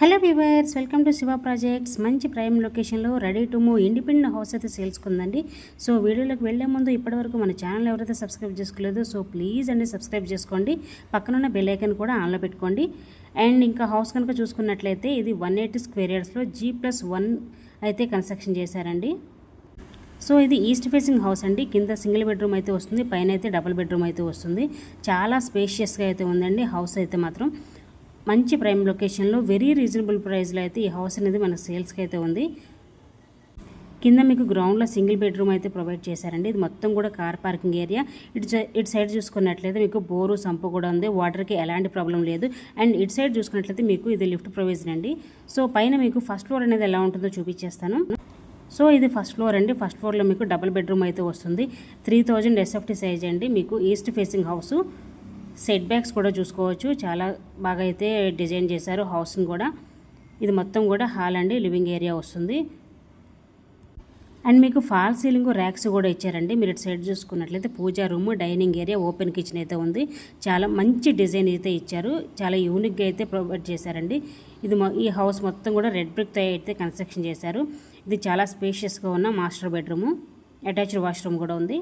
Hello viewers, welcome to Shiva projects. మంచి prime లొకేషన్లో ready to move independent house అయితే సేల్స్కి ఉందండి. సో వీడియోలోకి వెళ్లే ముందు ఇప్పటివరకు మన ఛానల్ ఎవరైతే సబ్స్క్రైబ్ చేసుకోలేదో సో ప్లీజ్ అండి సబ్స్క్రైబ్ చేసుకోండి. పక్కనున్న బెల్ ఐకాన్ కూడా ఆన్లో పెట్టుకోండి. అండ్ ఇంకా హౌస్ కనుక చూసుకున్నట్లయితే ఇది 180 స్క్వేర్ యార్డ్స్లో G+1 అయితే కన్స్ట్రక్షన్ చేశారండి. సో ఇది ఈస్ట్ ఫేసింగ్ హౌస్ అండి. కింద సింగిల్ బెడ్రూమ్ అయితే వస్తుంది, పైన అయితే డబుల్ బెడ్రూమ్ అయితే వస్తుంది. చాలా స్పేషియస్గా అయితే ఉందండి హౌస్ అయితే మాత్రం. మంచి ప్రైమ్ లొకేషన్లో వెరీ రీజనబుల్ ప్రైస్లో అయితే ఈ హౌస్ అనేది మన సేల్స్కి అయితే ఉంది. కింద మీకు గ్రౌండ్లో సింగిల్ బెడ్రూమ్ అయితే ప్రొవైడ్ చేశారండి. ఇది మొత్తం కూడా కార్ పార్కింగ్ ఏరియా. ఇటు సైడ్ చూసుకున్నట్లయితే మీకు బోరు సంపు కూడా ఉంది, వాటర్కి ఎలాంటి ప్రాబ్లం లేదు. అండ్ ఇటు సైడ్ చూసుకున్నట్లయితే మీకు ఇది లిఫ్ట్ ప్రొవిజన్ అండి. సో పైన మీకు ఫస్ట్ ఫ్లోర్ అనేది ఎలా ఉంటుందో చూపించేస్తాను. సో ఇది ఫస్ట్ ఫ్లోర్ అండి. ఫస్ట్ ఫ్లోర్లో మీకు డబుల్ బెడ్రూమ్ అయితే వస్తుంది. 3000 SFT సైజ్ అండి. మీకు east facing house. Set backs కూడా చూసుకోవచ్చు, చాలా బాగా అయితే డిజైన్ చేశారు హౌస్ని కూడా. ఇది మొత్తం కూడా హాల్ అండి, లివింగ్ ఏరియా వస్తుంది. అండ్ మీకు ఫాల్ సీలింగ్ ర్యాక్స్ కూడా ఇచ్చారండి. మీరు ఇటు సైడ్ చూసుకున్నట్లయితే pooja room, dining area, open kitchen అయితే ఉంది. చాలా మంచి డిజైన్ అయితే ఇచ్చారు, చాలా యూనిక్గా అయితే ప్రొవైడ్ చేశారండి. ఈ హౌస్ మొత్తం కూడా రెడ్ బ్రిక్తో అయితే కన్స్ట్రక్షన్ చేశారు. ఇది చాలా స్పేషియస్గా ఉన్న మాస్టర్ బెడ్రూము, అటాచ్డ్ వాష్రూమ్ కూడా ఉంది.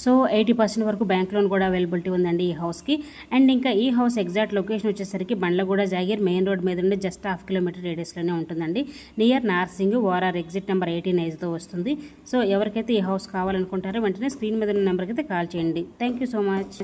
సో 80% వరకు బ్యాంక్ లోన్ కూడా అవైలబిలిటీ ఉందండి ఈ హౌస్కి. అండ్ ఇంకా ఈ హౌస్ ఎగ్జాక్ట్ లొకేషన్ వచ్చేసరికి బండ్లగూడ జాగీర్ మెయిన్ రోడ్ మీద ఉండి జస్ట్ ½ కిలోమీటర్ రేడియస్లోనే ఉంటుందండి. Near Narsing ORR exit number 18 వస్తుంది. సో ఎవరికైతే ఈ హౌస్ కావాలనుకుంటారో వెంటనే స్క్రీన్ మీద ఉన్న నెంబర్కి అయితే కాల్ చేయండి. Thank you so much.